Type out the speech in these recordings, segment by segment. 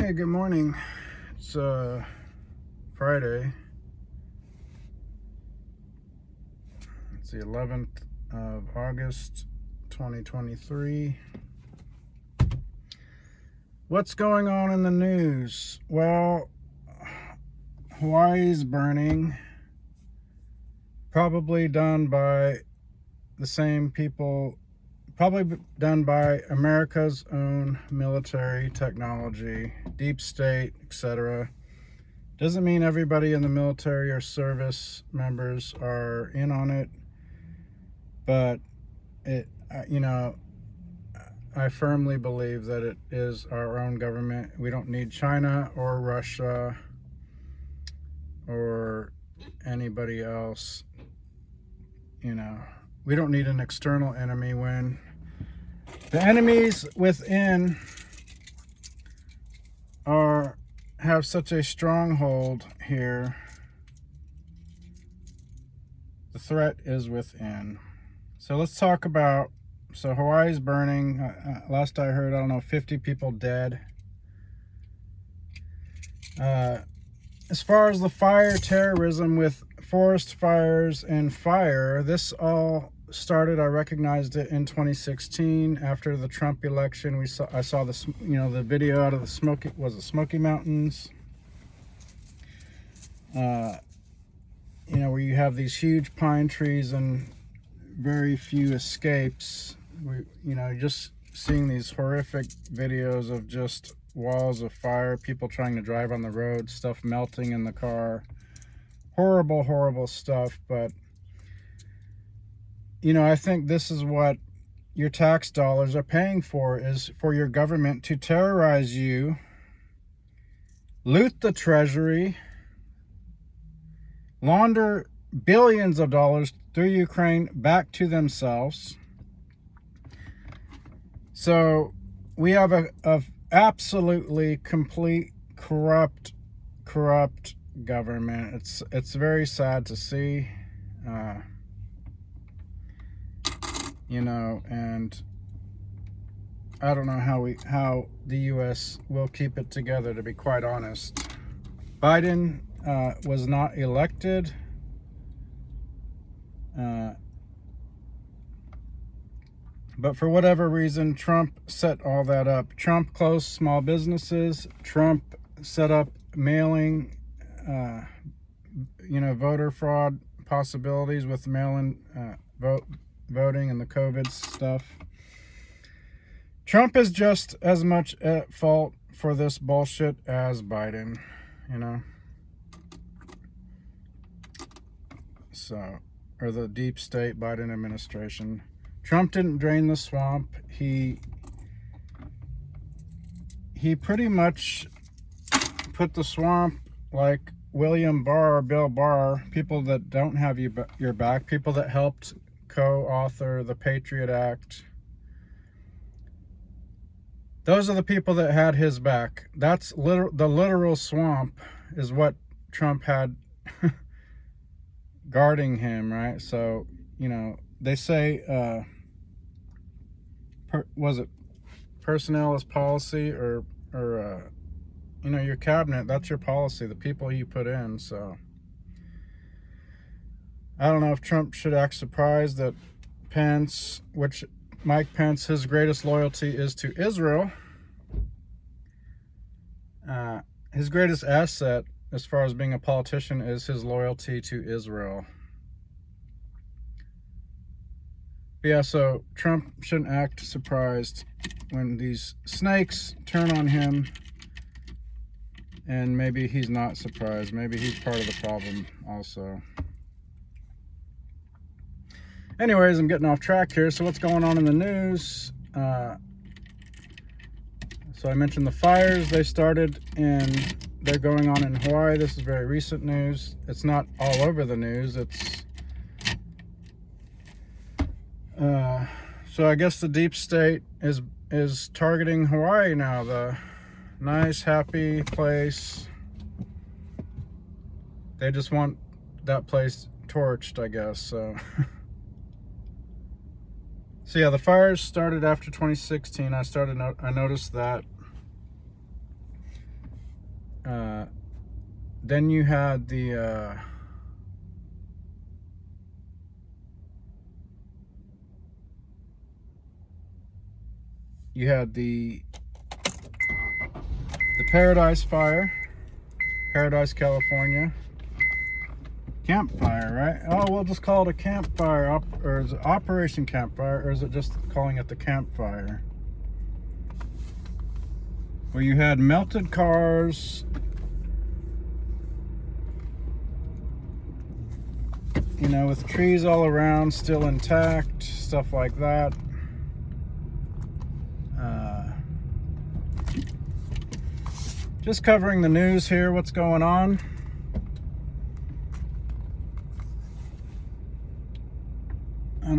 Hey, good morning. It's Friday. It's the 11th of August, 2023. What's going on in the news? Well, Hawaii's burning. Probably done by the same people, probably done by America's own military technology, deep state, etc. Doesn't mean everybody in the military or service members are in on it, but I firmly believe that it is our own government. We don't need China or Russia or anybody else. We don't need an external enemy when the enemies within have such a stronghold here. The threat is within. So let's talk about, Hawaii's burning. Last I heard, 50 people dead. As far as the fire terrorism with forest fires and fire, this all started, I recognized it in 2016 after the Trump election. I saw the video out of the Smoky Mountains. Where you have these huge pine trees and very few escapes. Just seeing these horrific videos of just walls of fire, people trying to drive on the road, stuff melting in the car. Horrible, horrible stuff. But I think this is what your tax dollars are paying for, is for your government to terrorize you, loot the treasury, launder billions of dollars through Ukraine back to themselves. So we have a absolutely complete corrupt government. It's very sad to see. And I don't know how the U.S. will keep it together, to be quite honest. Biden was not elected. But for whatever reason, Trump set all that up. Trump closed small businesses. Trump set up mailing, voter fraud possibilities with mail-in voting and the COVID stuff. Trump is just as much at fault for this bullshit as Biden, or the deep state Biden administration. Trump didn't drain the swamp. He pretty much put the swamp like William Barr, Bill Barr, people that don't have your back, people that helped co-author the Patriot Act. Those are the people that had his back. That's the literal swamp is what Trump had guarding him, right? So, they say, was it personnel is policy, or your cabinet, that's your policy, the people you put in. So I don't know if Trump should act surprised that Mike Pence, his greatest loyalty is to Israel. His greatest asset as far as being a politician is his loyalty to Israel. But yeah, so Trump shouldn't act surprised when these snakes turn on him, and maybe he's not surprised. Maybe he's part of the problem also. Anyways, I'm getting off track here. So what's going on in the news? So I mentioned the fires. They started and they're going on in Hawaii. This is very recent news. It's not all over the news. So I guess the deep state is targeting Hawaii now. The nice, happy place. They just want that place torched, I guess. So yeah, the fires started after 2016. I noticed that. Then you had the Paradise Fire, Paradise, California. Campfire, right? Oh, we'll just call it a campfire, or is it Operation Campfire, or is it just calling it the campfire? Where you had melted cars, you know, with trees all around, still intact, stuff like that. Just covering the news here, what's going on. I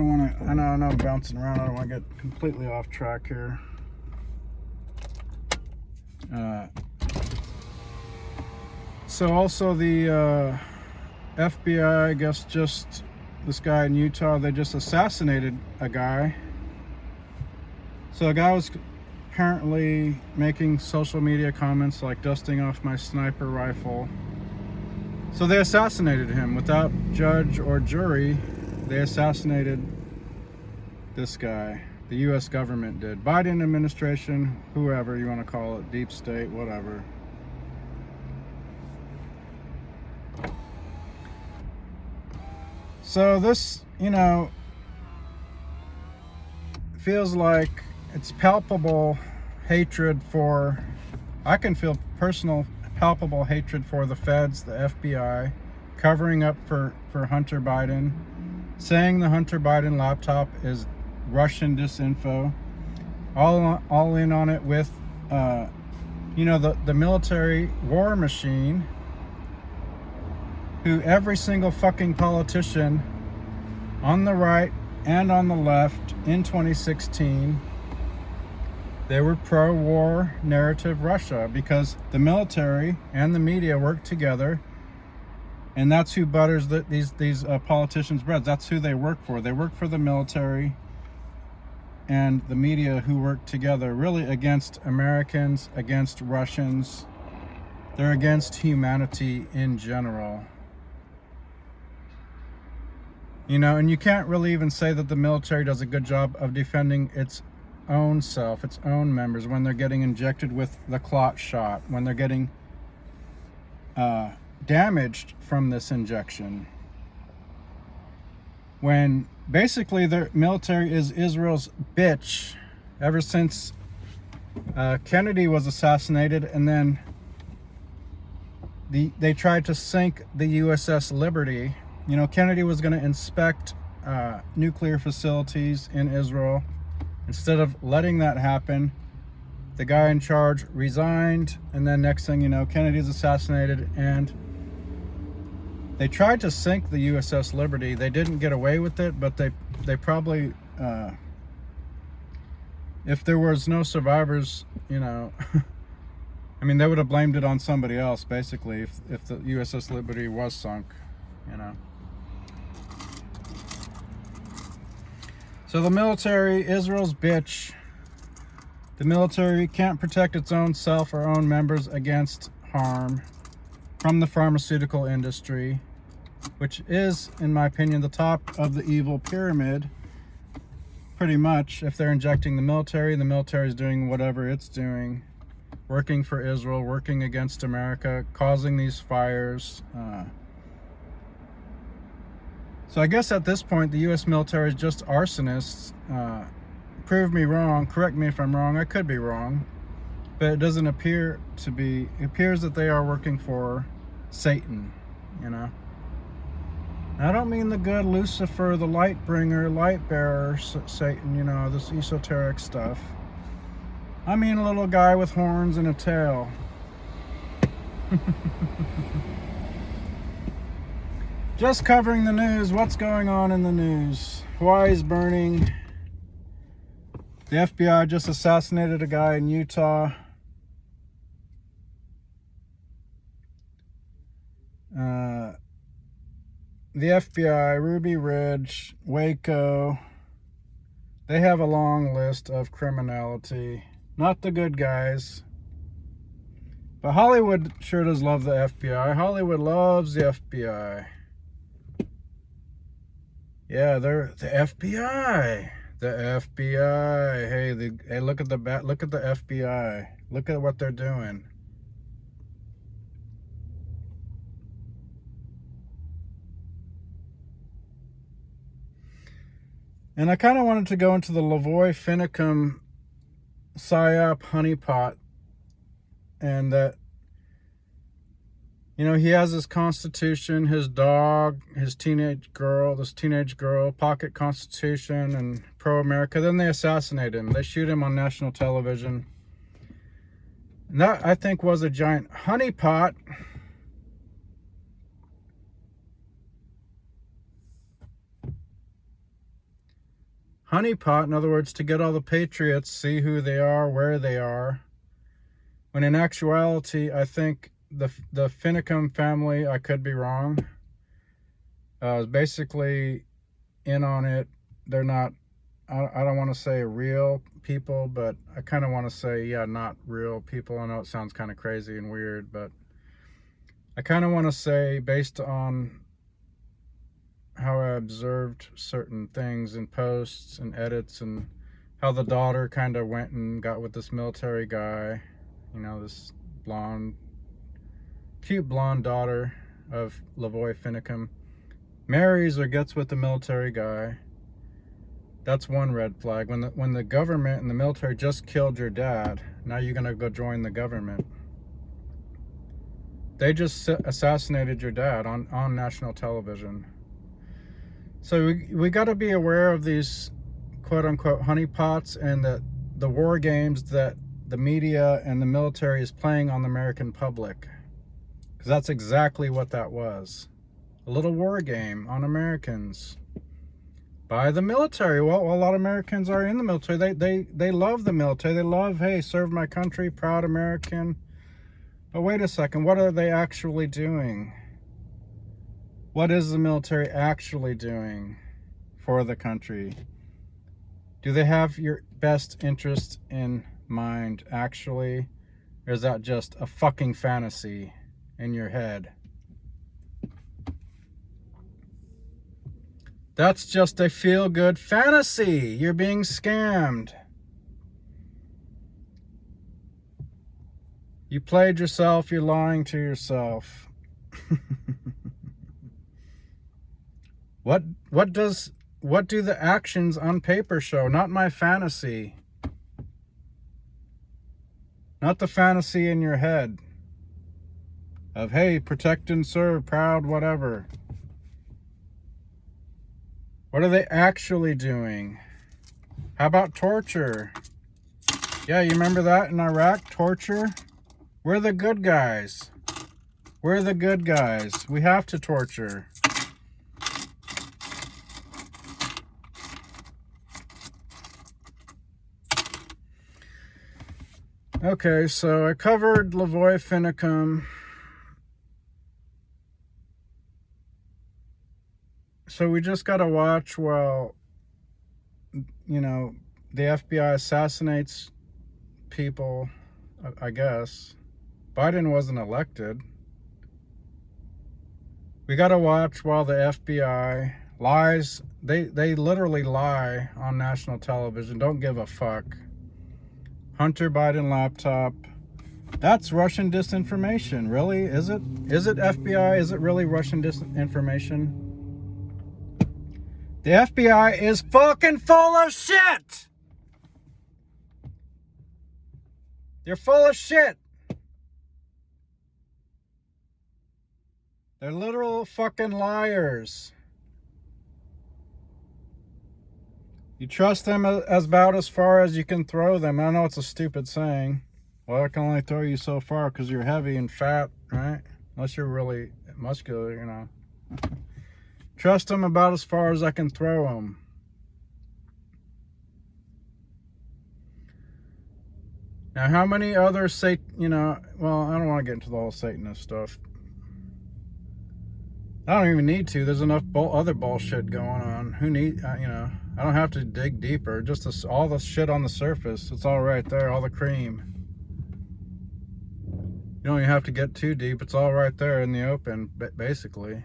know I'm bouncing around. I don't want to get completely off track here. So also the FBI, I guess just this guy in Utah, they just assassinated a guy. So a guy was apparently making social media comments like dusting off my sniper rifle. So they assassinated him without judge or jury. They assassinated this guy. The US government did. Biden administration, whoever you want to call it, deep state, whatever. So this, you know, feels like it's palpable hatred for, I can feel personal, palpable hatred for the feds, the FBI, covering up for Hunter Biden, saying the Hunter Biden laptop is Russian disinfo, all in on it with, you know, the military war machine, who every single fucking politician on the right and on the left in 2016, they were pro-war narrative Russia, because the military and the media work together, and that's who butters these politicians' breads. That's who they work for. They work for the military and the media, who work together really against Americans, against Russians. They're against humanity in general. You know, and you can't really even say that the military does a good job of defending its own self, its own members, when they're getting injected with the clot shot, when they're getting damaged from this injection. When basically the military is Israel's bitch ever since Kennedy was assassinated, and then they tried to sink the USS Liberty. You know, Kennedy was going to inspect nuclear facilities in Israel. Instead of letting that happen, the guy in charge resigned, and then next thing you know, Kennedy's assassinated, and they tried to sink the USS Liberty. They didn't get away with it, but they probably, if there was no survivors, you know, I mean, they would have blamed it on somebody else, basically, if the USS Liberty was sunk, you know. So the military, Israel's bitch. The military can't protect its own self or own members against harm from the pharmaceutical industry, which is, in my opinion, the top of the evil pyramid. Pretty much, if they're injecting the military is doing whatever it's doing, working for Israel, working against America, causing these fires. So I guess at this point, the U.S. military is just arsonists. Prove me wrong, correct me if I'm wrong, I could be wrong, but it doesn't appear to be. It appears that they are working for Satan, you know. I don't mean the good Lucifer, the light bringer, light bearer, Satan, you know, this esoteric stuff. I mean a little guy with horns and a tail. Just covering the news. What's going on in the news? Hawaii's burning. The FBI just assassinated a guy in Utah. The FBI, Ruby Ridge, Waco, they have a long list of criminality. Not the good guys. But Hollywood sure does love the FBI. Hollywood loves the FBI. Yeah, they're the FBI. The FBI. Hey, look at the FBI. Look at what they're doing. And I kind of wanted to go into the Lavoy Finicum PSYOP honeypot, and that, you know, he has his constitution, his dog, his teenage girl, pocket constitution and pro-America. Then they assassinate him. They shoot him on national television. And that, I think, was a giant honeypot. Honeypot, in other words, to get all the patriots, see who they are, where they are. When in actuality, I think the Finicum family, I could be wrong, is basically in on it. They're not, I don't want to say real people, but I kind of want to say, yeah, not real people. I know it sounds kind of crazy and weird, but I kind of want to say, based on how I observed certain things in posts and edits, and how the daughter kind of went and got with this military guy, you know, this cute blonde daughter of Lavoy Finicum marries or gets with the military guy. That's one red flag. When the government and the military just killed your dad, now you're gonna go join the government. They just assassinated your dad on national television. So we got to be aware of these quote-unquote honeypots and the war games that the media and the military is playing on the American public. Because that's exactly what that was. A little war game on Americans by the military. Well, a lot of Americans are in the military. They love the military. They love, hey, serve my country, proud American. But wait a second, what are they actually doing? What is the military actually doing for the country? Do they have your best interest in mind, actually? Or is that just a fucking fantasy in your head? That's just a feel-good fantasy. You're being scammed. You played yourself, you're lying to yourself. What do the actions on paper show? Not my fantasy. Not the fantasy in your head of, hey, protect and serve, proud, whatever. What are they actually doing? How about torture? Yeah, you remember that in Iraq? Torture? We're the good guys. We're the good guys. We have to torture. Okay, so I covered Lavoy Finicum. So we just got to watch while, you know, the FBI assassinates people, I guess. Biden wasn't elected. We got to watch while the FBI lies. They literally lie on national television. Don't give a fuck. Hunter Biden laptop. That's Russian disinformation. Really? Is it? Is it FBI? Is it really Russian disinformation? The FBI is fucking full of shit! They're full of shit! They're literal fucking liars. You trust them about as far as you can throw them. I know it's a stupid saying. Well, I can only throw you so far because you're heavy and fat, right? Unless you're really muscular, you know. Trust them about as far as I can throw them. Now, how many other well, I don't want to get into the whole Satanist stuff. I don't even need to. There's enough other bullshit going on. Who need, I don't have to dig deeper. Just all the shit on the surface. It's all right there, all the cream. You don't even have to get too deep. It's all right there in the open, basically.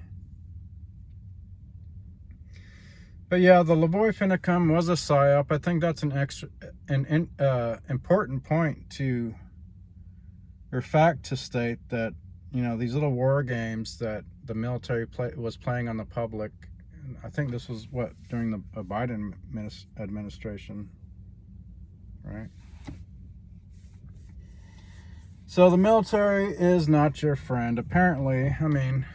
But yeah, the Lavoy Finicum was a psyop. I think that's an important point to, or fact to state, that, you know, these little war games that the military was playing on the public. I think this was during the Biden administration, right? So the military is not your friend, apparently. I mean,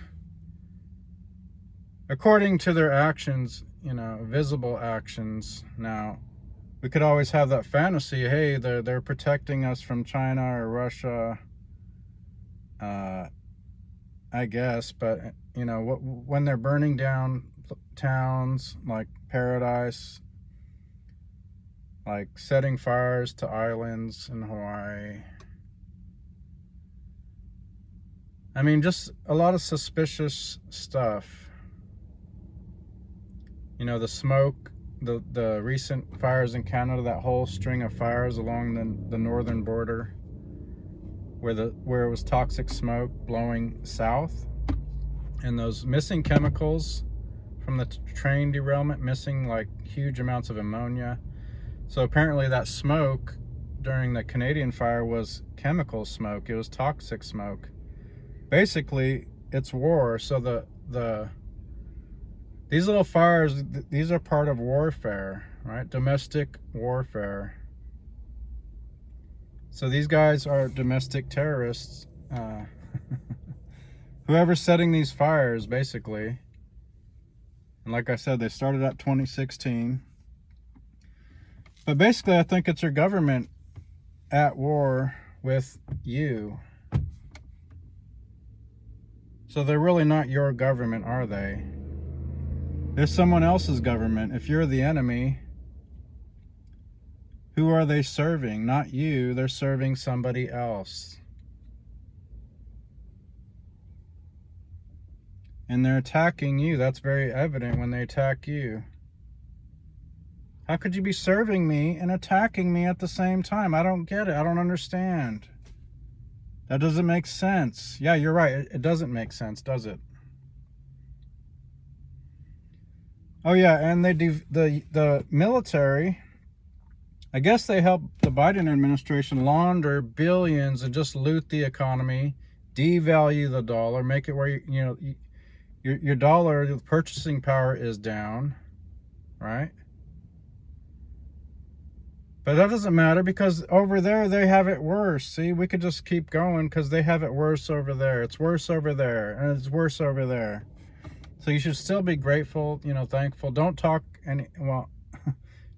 according to their actions, you know, visible actions. Now, we could always have that fantasy, hey, they're protecting us from China or Russia, I guess. But, you know, when they're burning down towns like Paradise, like setting fires to islands in Hawaii, I mean, just a lot of suspicious stuff. You know, the smoke, the recent fires in Canada, that whole string of fires along the northern border, where it was toxic smoke blowing south, and those missing chemicals from the train derailment, missing like huge amounts of ammonia. So apparently that smoke during the Canadian fire was chemical smoke. It was toxic smoke. Basically, it's war. So these little fires, these are part of warfare, right? Domestic warfare. So these guys are domestic terrorists. Whoever's setting these fires, basically. And like I said, they started at 2016. But basically, I think it's your government at war with you. So they're really not your government, are they? They're someone else's government. If you're the enemy, who are they serving? Not you. They're serving somebody else. And they're attacking you. That's very evident when they attack you. How could you be serving me and attacking me at the same time? I don't get it. I don't understand. That doesn't make sense. Yeah, you're right. It doesn't make sense, does it? Oh yeah, and the military, I guess they helped the Biden administration launder billions and just loot the economy, devalue the dollar, make it where your dollar, the purchasing power is down, right? But that doesn't matter because over there they have it worse. See, we could just keep going because they have it worse over there. It's worse over there, and it's worse over there. So you should still be grateful, you know, thankful. Don't talk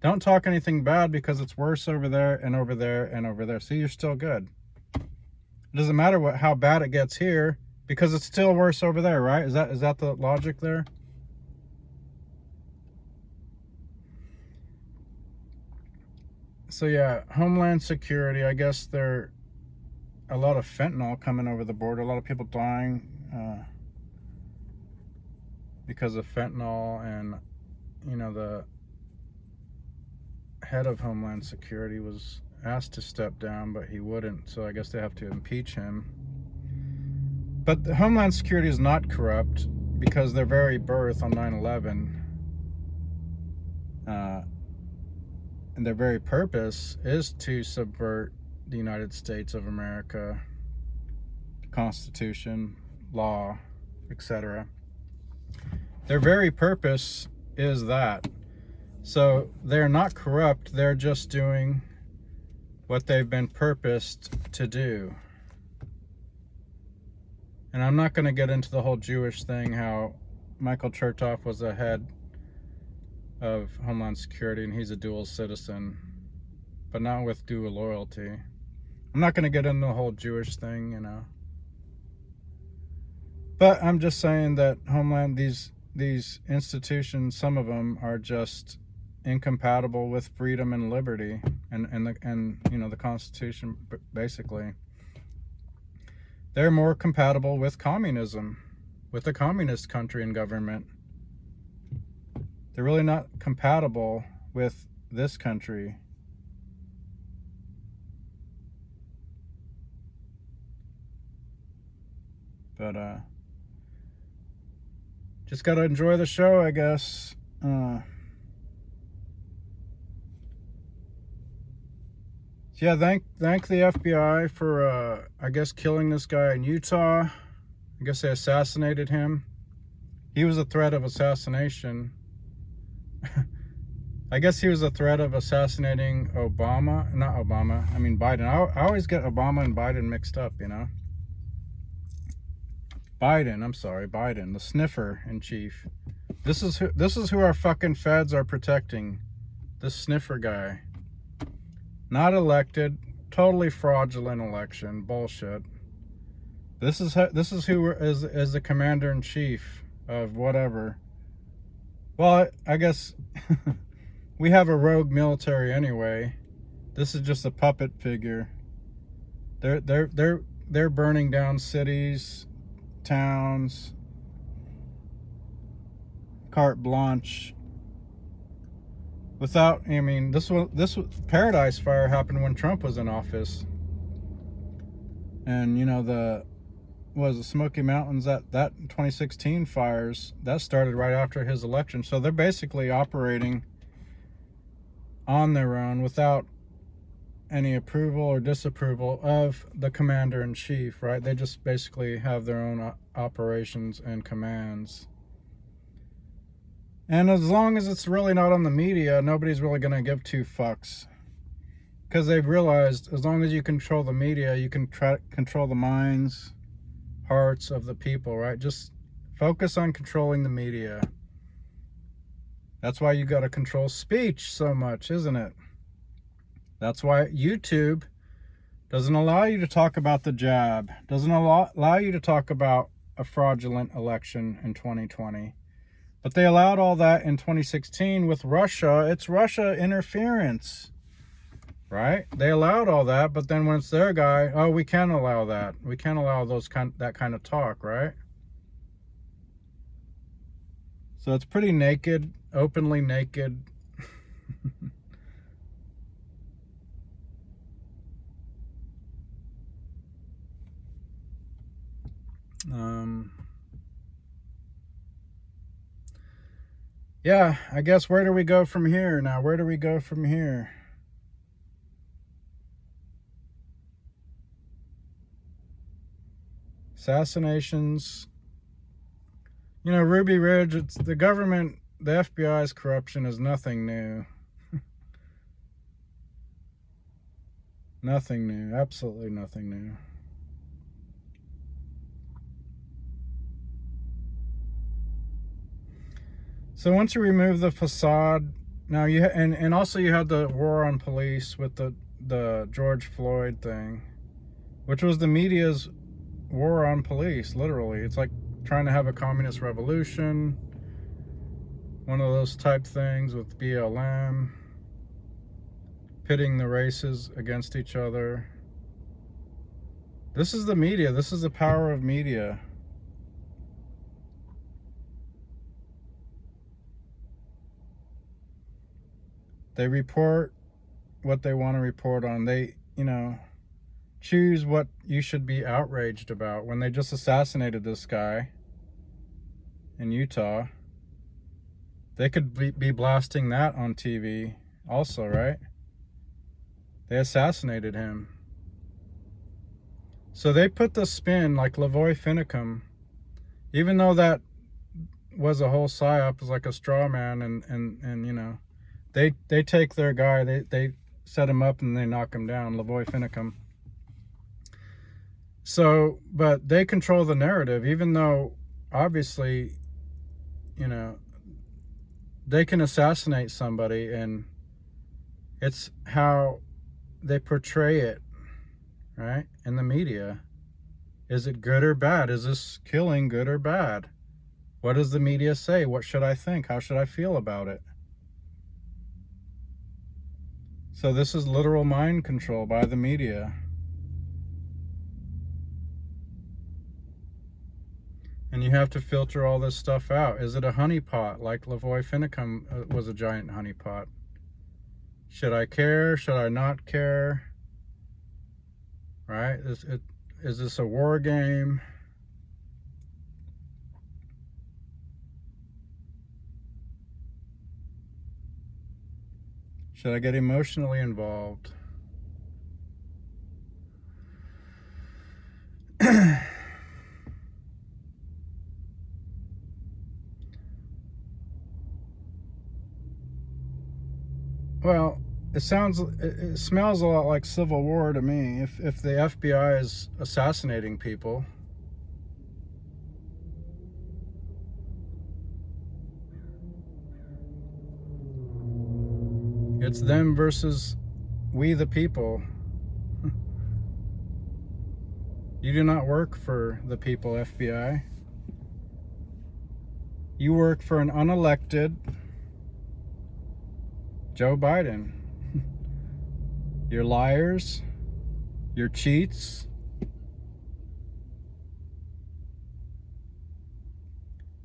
don't talk anything bad because it's worse over there and over there and over there. See, you're still good. It doesn't matter how bad it gets here because it's still worse over there, right? Is that the logic there? So yeah, Homeland Security, I guess there a lot of fentanyl coming over the border, a lot of people dying because of fentanyl, and you know, the head of Homeland Security was asked to step down, but he wouldn't, so I guess they have to impeach him. But the Homeland Security is not corrupt because their very birth on 9/11 and their very purpose is to subvert the United States of America, the Constitution, law, etc. Their very purpose is that. So they're not corrupt, they're just doing what they've been purposed to do. And I'm not going to get into the whole Jewish thing, how Michael Chertoff was the head of Homeland Security and he's a dual citizen, but not with dual loyalty. I'm not going to get into the whole Jewish thing, you know. But I'm just saying that Homeland, these institutions, some of them are just incompatible with freedom and liberty and you know, the Constitution, basically. They're more compatible with communism, with a communist country and government. They're really not compatible with this country. But just gotta enjoy the show, I guess. Yeah, thank the FBI for I guess killing this guy in Utah. I guess they assassinated him. He was a threat of assassination. I guess he was a threat of assassinating Obama. Not Obama, I mean Biden. I always get Obama and Biden mixed up, you know. Biden, I'm sorry, Biden, the sniffer in chief. This is who our fucking feds are protecting. This sniffer guy. Not elected, totally fraudulent election, bullshit. This is who is the commander in chief of whatever. Well, I guess we have a rogue military anyway. This is just a puppet figure. They're burning down cities, towns, carte blanche. Without, I mean, this Paradise Fire happened when Trump was in office, and you know the Smoky Mountains, that 2016 fires that started right after his election. So they're basically operating on their own without any approval or disapproval of the commander in chief, right? They just basically have their own operations and commands. And as long as it's really not on the media, nobody's really going to give two fucks. Because they've realized as long as you control the media, you can control the minds, hearts of the people, right? Just focus on controlling the media. That's why you got to control speech so much, isn't it? That's why YouTube doesn't allow you to talk about the jab, doesn't allow you to talk about a fraudulent election in 2020. But they allowed all that in 2016 with Russia. It's Russia interference, right? They allowed all that, but then when it's their guy, oh, we can't allow that. We can't allow that kind of talk, right? So it's pretty naked, openly naked. Yeah, I guess where do we go from here now? Where do we go from here? Assassinations. You know, Ruby Ridge, it's the government, the FBI's corruption is nothing new. Nothing new, absolutely nothing new. So once you remove the facade, now you and also you had the war on police with the George Floyd thing, which was the media's war on police, literally. It's like trying to have a communist revolution, one of those type things with BLM, pitting the races against each other. This is the media. This is the power of media. They report what they want to report on. They, you know, choose what you should be outraged about. When they just assassinated this guy in Utah, they could be blasting that on TV also, right? They assassinated him. So they put the spin, like Lavoy Finicum, even though that was a whole psyop, was like a straw man, and you know, they take their guy, they set him up and they knock him down, Lavoy Finicum. So, but they control the narrative, even though obviously, you know, they can assassinate somebody, and it's how they portray it, right, in the media. Is it good or bad? Is this killing good or bad? What does the media say? What should I think? How should I feel about it? So this is literal mind control by the media. And you have to filter all this stuff out. Is it a honeypot, like Lavoy Finicum was a giant honeypot? Should I care? Should I not care? Right? Is this a war game? Should I get emotionally involved? Well, it smells a lot like Civil War to me. If the FBI is assassinating people, it's them versus we the people. You do not work for the people, FBI. You work for an unelected Joe Biden. You're liars. You're cheats.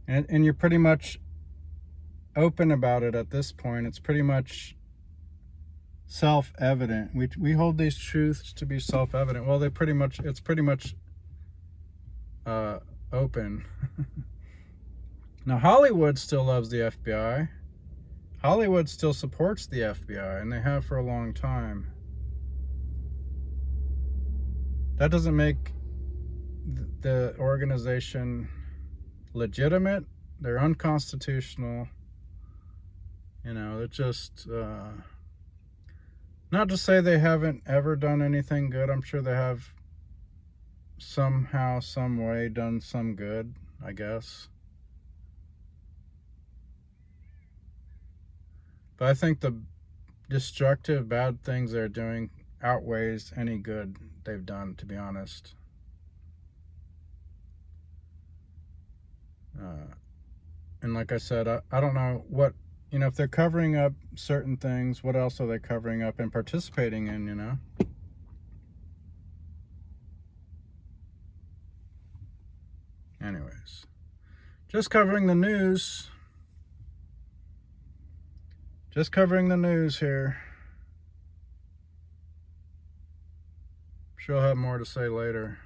And you're pretty much open about it at this point. It's pretty much self-evident. We hold these truths to be self-evident. Well, it's pretty much open. Now, Hollywood still loves the FBI. Hollywood still supports the FBI, and they have for a long time. That doesn't make the organization legitimate. They're unconstitutional. You know, they're just not to say they haven't ever done anything good. I'm sure they have somehow, some way done some good, I guess. But I think the destructive, bad things they're doing outweighs any good they've done, to be honest. And like I said, I don't know what, you know, if they're covering up certain things, what else are they covering up and participating in, you know? Anyways, just covering the news. Just covering the news here. Sure, I'll have more to say later.